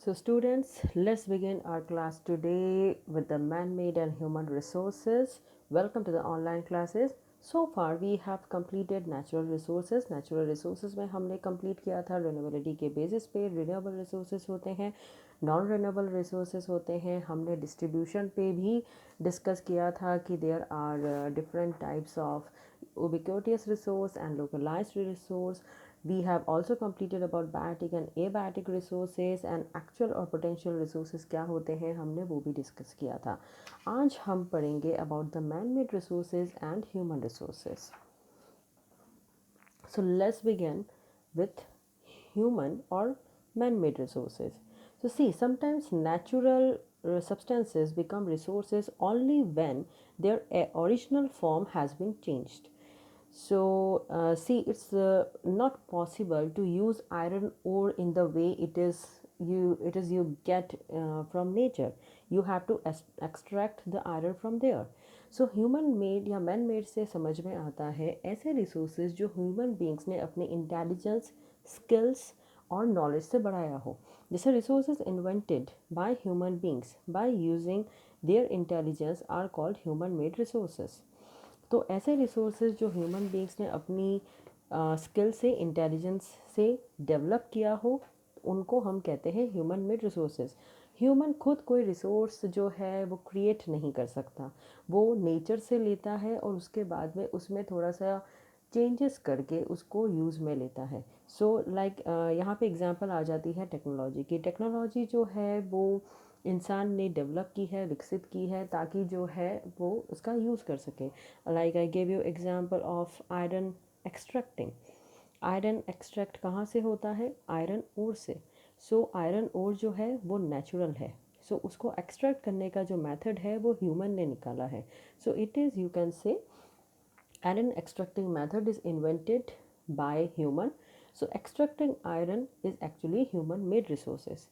So students, let's begin our class today with the man-made and human resources. Welcome to the online classes. So far we have completed natural resources. Natural resources में हमने complete किया था renewability के basis पे renewable resources होते हैं, non renewable resources होते हैं. हमने distribution पे भी discuss किया था कि there are different types of ubiquitous resource and localized resource. We have also completed about biotic and abiotic resources and actual और potential resources क्या होते हैं हमने वो भी discuss किया था. आज हम पढ़ेंगे about the man-made resources and human resources. So let's begin with human or man-made resources. So see, sometimes natural substances become resources only when their original form has been changed. So see, it's not possible to use iron ore in the way it is you get from nature. You have to extract the iron from there. So human made या man made से समझ में आता है ऐसे resources जो human beings ने अपने इंटेलिजेंस, स्किल्स और नॉलेज से बढ़ाया हो. जैसे resources invented by human beings by using their intelligence are called human made resources. तो ऐसे रिसोर्सेज जो ह्यूमन बींग्स ने अपनी स्किल से, इंटेलिजेंस से डेवलप किया हो, उनको हम कहते हैं ह्यूमन मेड रिसोर्सेज. ह्यूमन खुद कोई रिसोर्स जो है वो क्रिएट नहीं कर सकता. वो नेचर से लेता है और उसके बाद में उसमें थोड़ा सा चेंजेस करके उसको यूज़ में लेता है. सो लाइक यहाँ पे एग्जांपल आ जाती है टेक्नोलॉजी की. टेक्नोलॉजी जो है वो इंसान ने डेवलप की है, विकसित की है ताकि जो है वो उसका यूज़ कर सके. Like I give you example of iron extracting. Iron extract कहाँ से होता है? आयरन ओर से. सो आयरन ओर जो है वो नेचुरल है. सो उसको एक्सट्रैक्ट करने का जो मेथड है वो ह्यूमन ने निकाला है. So it is, you can say, iron extracting method is invented by human. So extracting iron is actually human made resources.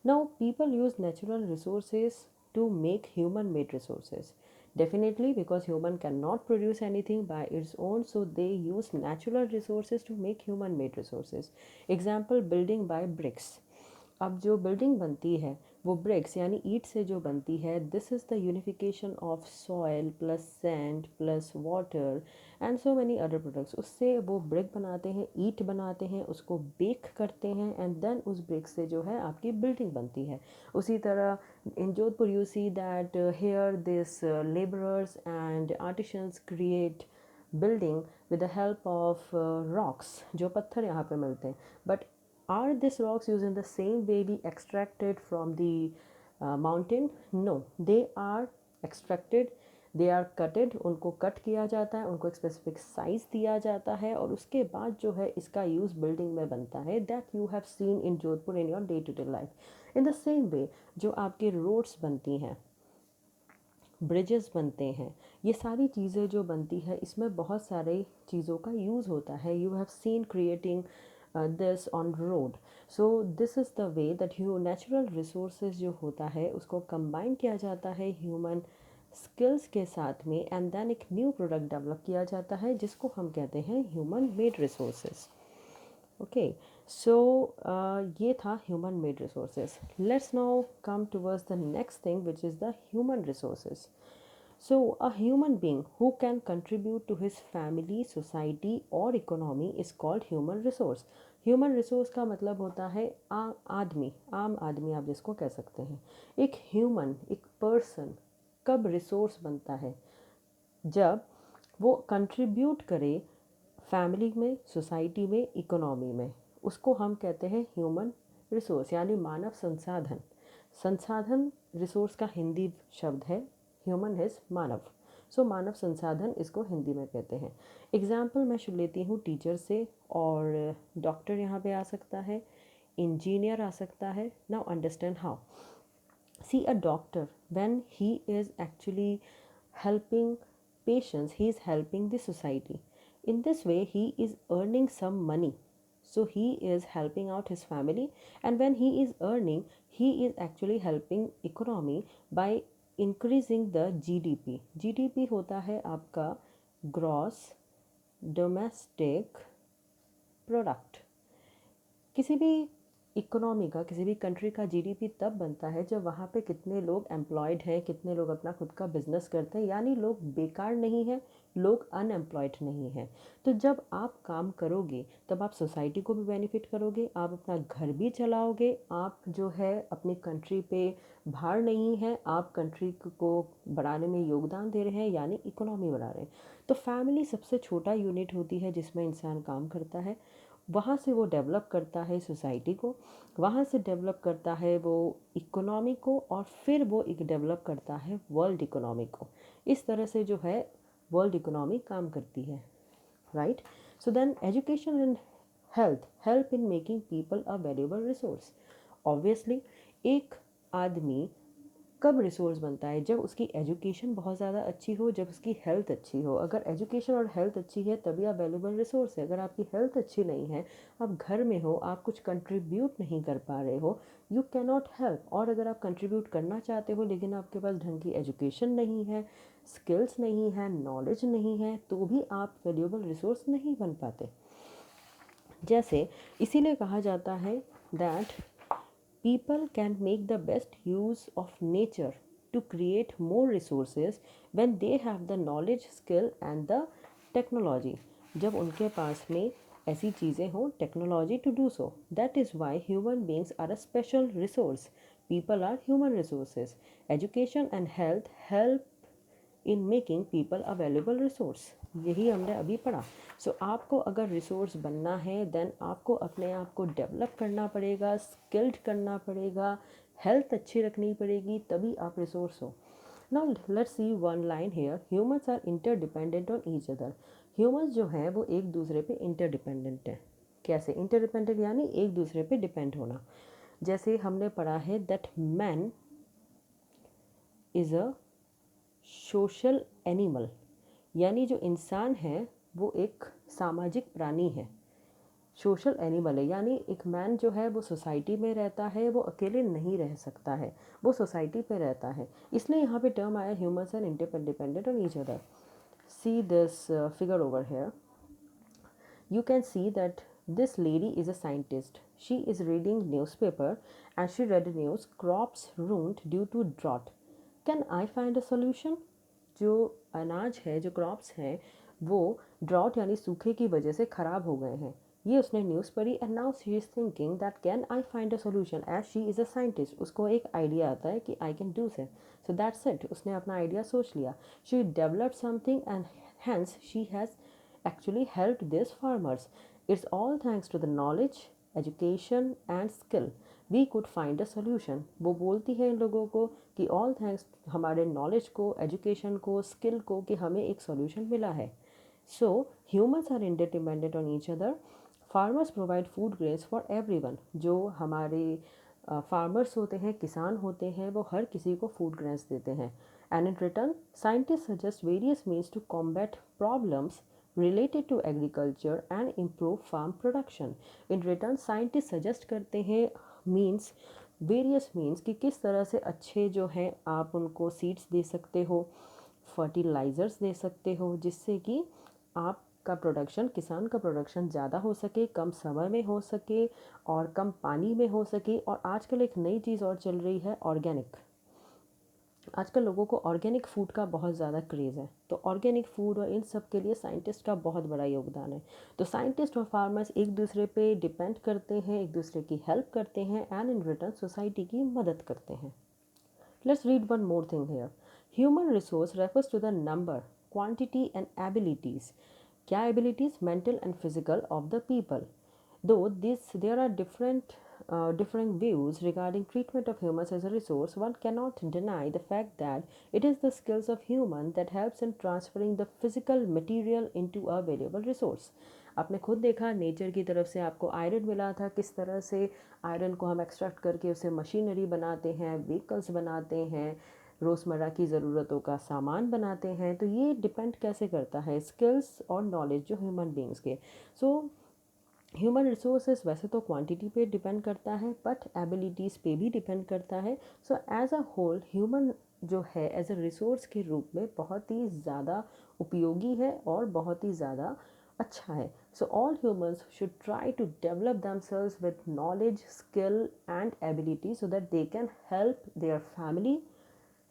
Now people use natural resources to make human made resources. Definitely, because human cannot produce anything by its own, so they use natural resources to make human made resources. Example, building by bricks. अब जो building बनती है वो BRICS यानी ईट से जो बनती है. This is the unification of soil plus sand plus water and so many other products. उससे वो ब्रिक बनाते हैं, ईट बनाते हैं, उसको बेक करते हैं एंड देन उस ब्रिक से जो है आपकी बिल्डिंग बनती है. उसी तरह in Jodhpur you see that here this labourers and artisans create building with the help of rocks जो पत्थर यहाँ पे मिलते हैं. But are these rocks used in the same way we extracted from the mountain? No, they are extracted, they are cutted. उनको cut किया जाता है, उनको एक स्पेसिफिक साइज़ दिया जाता है और उसके बाद जो है इसका यूज़ बिल्डिंग में बनता है. That you have seen in Jodhpur in your day to day life. In the same way जो आपके रोड्स बनती हैं, ब्रिजेस बनते हैं, ये सारी चीज़ें जो बनती है इसमें बहुत सारे चीज़ों का यूज़ होता है. You have scene creating this on road. So this is the way that natural resources जो होता है उसको कंबाइन किया जाता है ह्यूमन स्किल्स के साथ में एंड देन एक न्यू प्रोडक्ट डेवलप किया जाता है जिसको हम कहते हैं ह्यूमन मेड रिसोर्सेज. ओके, सो ये था human made resources. Let's now come towards the next thing which is the human resources. So, a human being who can contribute to his family, society or economy is called human resource. Human resource का मतलब होता है आदमी, आम आदमी आप जिसको कह सकते हैं. एक human, एक person कब resource बनता है? जब वो contribute करे फैमिली में, सोसाइटी में, इकोनॉमी में. उसको हम कहते हैं ह्यूमन रिसोर्स यानी मानव संसाधन. संसाधन रिसोर्स का हिंदी शब्द है, ह्यूमन इज मानव. सो मानव संसाधन इसको हिंदी में कहते हैं. एग्जाम्पल मैं लेती हूँ टीचर से, और डॉक्टर यहाँ पे आ सकता है, इंजीनियर आ सकता है. Now understand how. See, a doctor, when he is actually helping patients, he is helping the society. In this way he is earning some money, so he is helping out his family, and when he is earning, he is actually helping economy by increasing the GDP. GDP होता है आपका gross domestic product. किसी भी economy का, किसी भी country का GDP तब बनता है जब वहाँ पे कितने लोग एम्प्लॉयड हैं, कितने लोग अपना खुद का बिजनेस करते हैं, यानी लोग बेकार नहीं हैं, लोग अनएम्प्लॉयड नहीं हैं। तो जब आप काम करोगे तब आप सोसाइटी को भी बेनिफिट करोगे, आप अपना घर भी चलाओगे, आप जो है अपनी कंट्री पे भार नहीं है, आप कंट्री को बढ़ाने में योगदान दे रहे हैं, यानी इकोनॉमी बढ़ा रहे हैं। तो फैमिली सबसे छोटा यूनिट होती है जिसमें इंसान काम करता है, वहाँ से वो डेवलप करता है सोसाइटी को, वहाँ से डेवलप करता है वो इकोनॉमी को, और फिर वो एक डेवलप करता है वर्ल्ड इकोनॉमी को। इस तरह से जो है वर्ल्ड इकोनॉमी काम करती है, right. So then education and health help in making people a valuable resource. Obviously एक आदमी कब रिसोर्स बनता है, जब उसकी एजुकेशन बहुत ज़्यादा अच्छी हो, जब उसकी हेल्थ अच्छी हो। अगर एजुकेशन और हेल्थ अच्छी है तभी आप वैल्यूएबल रिसोर्स है। अगर आपकी हेल्थ अच्छी नहीं है, आप घर में हो, आप कुछ कंट्रीब्यूट नहीं कर पा रहे हो, यू कैन नॉट हेल्प। और अगर आप कंट्रीब्यूट करना चाहते हो लेकिन आपके पास ढंग की एजुकेशन नहीं है, स्किल्स नहीं है, नॉलेज नहीं है, तो भी आप वैल्यूएबल रिसोर्स नहीं बन पाते। जैसे इसीलिए कहा जाता है that people can make the best use of nature to create more resources when they have the knowledge, skill and the technology. जब उनके पास में ऐसी चीज़ें हों, technology to do so. That is why human beings are a special resource, people are human resources. Education and health help in making people a valuable resource, यही हमने अभी पढ़ा। सो आपको अगर रिसोर्स बनना है देन आपको अपने आप को डेवलप करना पड़ेगा, स्किल्ड करना पड़ेगा, हेल्थ अच्छी रखनी पड़ेगी, तभी आप रिसोर्स हो। Now let's see one line here, humans are interdependent on each other. Humans जो हैं वो एक दूसरे पे इंटरडिपेंडेंट हैं। कैसे इंटरडिपेंडेंट, यानी एक दूसरे पे डिपेंड होना। जैसे हमने पढ़ा है that man is a social animal, यानी जो इंसान है वो एक सामाजिक प्राणी है, सोशल एनिमल है। यानी एक मैन जो है वो सोसाइटी में रहता है, वो अकेले नहीं रह सकता है, वो सोसाइटी पे रहता है। इसलिए यहाँ पे टर्म आया humans are interdependent on each other. See this figure over here, you can see that this lady is a scientist. She is reading newspaper and she read news crops ruined due to drought. Can I find a solution? जो अनाज है, जो crops हैं, वो drought यानी सूखे की वजह से ख़राब हो गए हैं, ये उसने न्यूज़ पढ़ी। And now she is thinking that can I find a solution, as she is a scientist. उसको एक आइडिया आता है कि आई कैन डू से, सो दैट्स इट, उसने अपना आइडिया सोच लिया। She develop something and hence she has actually helped these farmers. It's all thanks to the knowledge, education and skill we could find a solution. वो बोलती है इन लोगों को कि all thanks हमारे knowledge को, education को, skill को, कि हमें एक solution मिला है। So humans are interdependent on each other. Farmers provide food grains for everyone. जो हमारे फार्मर्स होते हैं, किसान होते हैं, वो हर किसी को फूड ग्रेन्स देते हैं। And in return scientist suggest various means to combat problems related to agriculture and improve farm production. In return scientists suggest करते हैं means, various means, कि किस तरह से अच्छे जो हैं आप उनको सीड्स दे सकते हो, फर्टिलाइज़र्स दे सकते हो, जिससे कि आपका प्रोडक्शन, किसान का प्रोडक्शन ज़्यादा हो सके, कम समय में हो सके और कम पानी में हो सके। और आजकल एक नई चीज़ और चल रही है, ऑर्गेनिक। आजकल लोगों को ऑर्गेनिक फूड का बहुत ज़्यादा क्रेज़ है, तो ऑर्गेनिक फूड और इन सब के लिए साइंटिस्ट का बहुत बड़ा योगदान है। तो साइंटिस्ट और फार्मर्स एक दूसरे पे डिपेंड करते हैं, एक दूसरे की हेल्प करते हैं एंड इन रिटर्न सोसाइटी की मदद करते हैं। Let's read one more thing here, human resource refers to the number, quantity and abilities. क्या abilities? Mental and physical of the people. Though there are different views regarding treatment of humans as a resource, one cannot deny the fact that it is the skills of human that helps in transferring the physical material into a valuable resource. आपने खुद देखा nature की तरफ से आपको iron मिला था, किस तरह से आयरन को हम एक्सट्रैक्ट करके उसे मशीनरी बनाते हैं, व्हीकल्स बनाते हैं, रोज़मर्रा की ज़रूरतों का सामान बनाते हैं। तो ये डिपेंड कैसे करता है? स्किल्स और नॉलेज जो ह्यूमन बींग्स के। सो ह्यूमन रिसोर्सेज वैसे तो क्वांटिटी पे डिपेंड करता है, बट एबिलिटीज़ पे भी डिपेंड करता है। So as a whole human जो है एज अ रिसोर्स के रूप में बहुत ही ज़्यादा उपयोगी है और बहुत ही ज़्यादा अच्छा है. So all humans should try to develop themselves with knowledge, skill and ability so that they can help their family,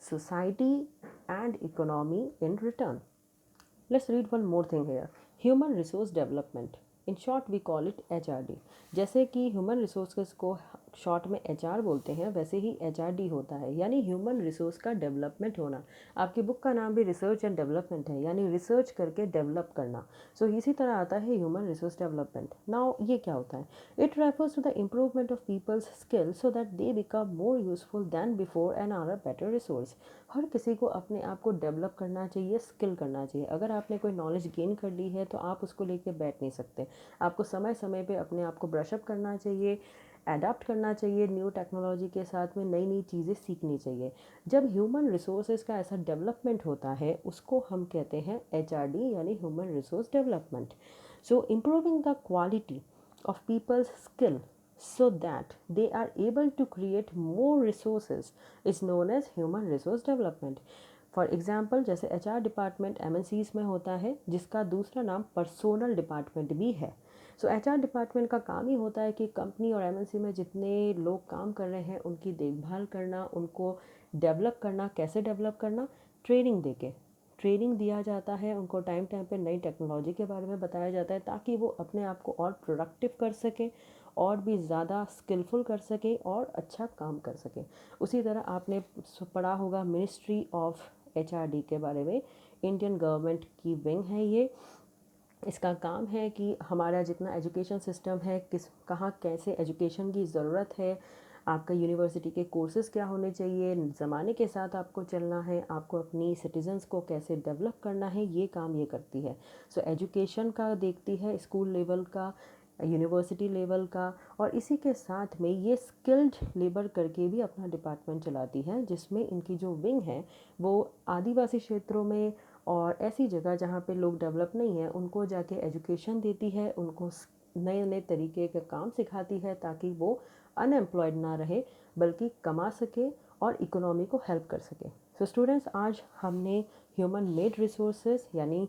society and economy in return. Let's read one more thing here. Human Resource Development. In short we call it HRD. जैसे कि human resources को short में HR बोलते हैं, वैसे ही HRD होता है, यानी ह्यूमन रिसोर्स का डेवलपमेंट होना. आपकी बुक का नाम भी रिसर्च एंड डेवलपमेंट है, यानी रिसर्च करके डेवलप करना. सो इसी तरह आता है ह्यूमन रिसोर्स डेवलपमेंट. नाउ ये क्या होता है? It refers to the improvement of people's skill so that they become more useful than before and are a better resource. हर किसी को अपने आप को डेवलप करना चाहिए, स्किल करना चाहिए. अगर आपने कोई नॉलेज गेन कर ली है तो आप उसको लेके बैठ नहीं सकते. आपको समय समय पे अपने आप को ब्रशअप करना चाहिए, अडाप्ट करना चाहिए, न्यू टेक्नोलॉजी के साथ में नई नई चीज़ें सीखनी चाहिए. जब ह्यूमन रिसोर्सेज का ऐसा डेवलपमेंट होता है उसको हम कहते हैं HRD यानी human resource development. So improving the quality of people's skill so that they are able to create more resources is known as human resource development. For example जैसे HR डिपार्टमेंट MNCs में होता है, जिसका दूसरा नाम personnel department भी है. सो HR department का काम ही होता है कि कंपनी और MNC में जितने लोग काम कर रहे हैं उनकी देखभाल करना, उनको डेवलप करना. कैसे डेवलप करना? ट्रेनिंग देके. ट्रेनिंग दिया जाता है उनको, टाइम टाइम पे नई टेक्नोलॉजी के बारे में बताया जाता है ताकि वो अपने आप को और प्रोडक्टिव कर सकें, और भी ज़्यादा स्किलफुल कर सकें और अच्छा काम कर सकें. उसी तरह आपने पढ़ा होगा मिनिस्ट्री ऑफ HRD के बारे में. इंडियन गवर्नमेंट की विंग है ये. इसका काम है कि हमारा जितना एजुकेशन सिस्टम है, किस कहाँ कैसे एजुकेशन की ज़रूरत है, आपका यूनिवर्सिटी के कोर्सेज़ क्या होने चाहिए, ज़माने के साथ आपको चलना है, आपको अपनी सिटीजन्स को कैसे डेवलप करना है, ये काम ये करती है. सो एजुकेशन का देखती है, स्कूल लेवल का, यूनिवर्सिटी लेवल का, और इसी के साथ में ये स्किल्ड लेबर करके भी अपना डिपार्टमेंट चलाती है, जिसमें इनकी जो विंग है वो आदिवासी क्षेत्रों में और ऐसी जगह जहाँ पे लोग डेवलप नहीं है उनको जाके एजुकेशन देती है, उनको नए नए तरीके का काम सिखाती है ताकि वो अनएम्प्लॉयड ना रहे बल्कि कमा सके और इकोनॉमी को हेल्प कर सके. सो स्टूडेंट्स, आज हमने ह्यूमन मेड रिसोर्सेज यानी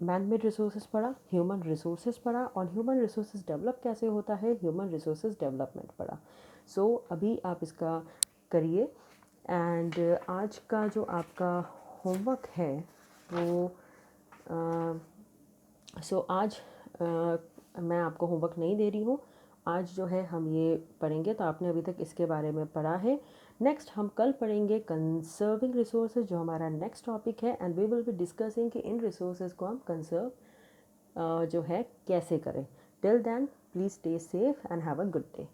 मैन मेड रिसोर्सेज पढ़ा, ह्यूमन रिसोर्सेज पढ़ा, और ह्यूमन रिसोर्सेज डेवलप कैसे होता है, ह्यूमन रिसोर्सेज डेवलपमेंट पढ़ा. सो अभी आप इसका करिए. एंड आज का जो आपका होमवर्क है वो आज मैं आपको होमवर्क नहीं दे रही हूँ. आज जो है हम ये पढ़ेंगे, तो आपने अभी तक इसके बारे में पढ़ा है. नेक्स्ट हम कल पढ़ेंगे कंजर्विंग रिसोर्सेज, जो हमारा नेक्स्ट टॉपिक है. And we will be discussing कि इन रिसोर्सेज को हम कंजर्व जो है कैसे करें. Till then please stay safe and have a good day.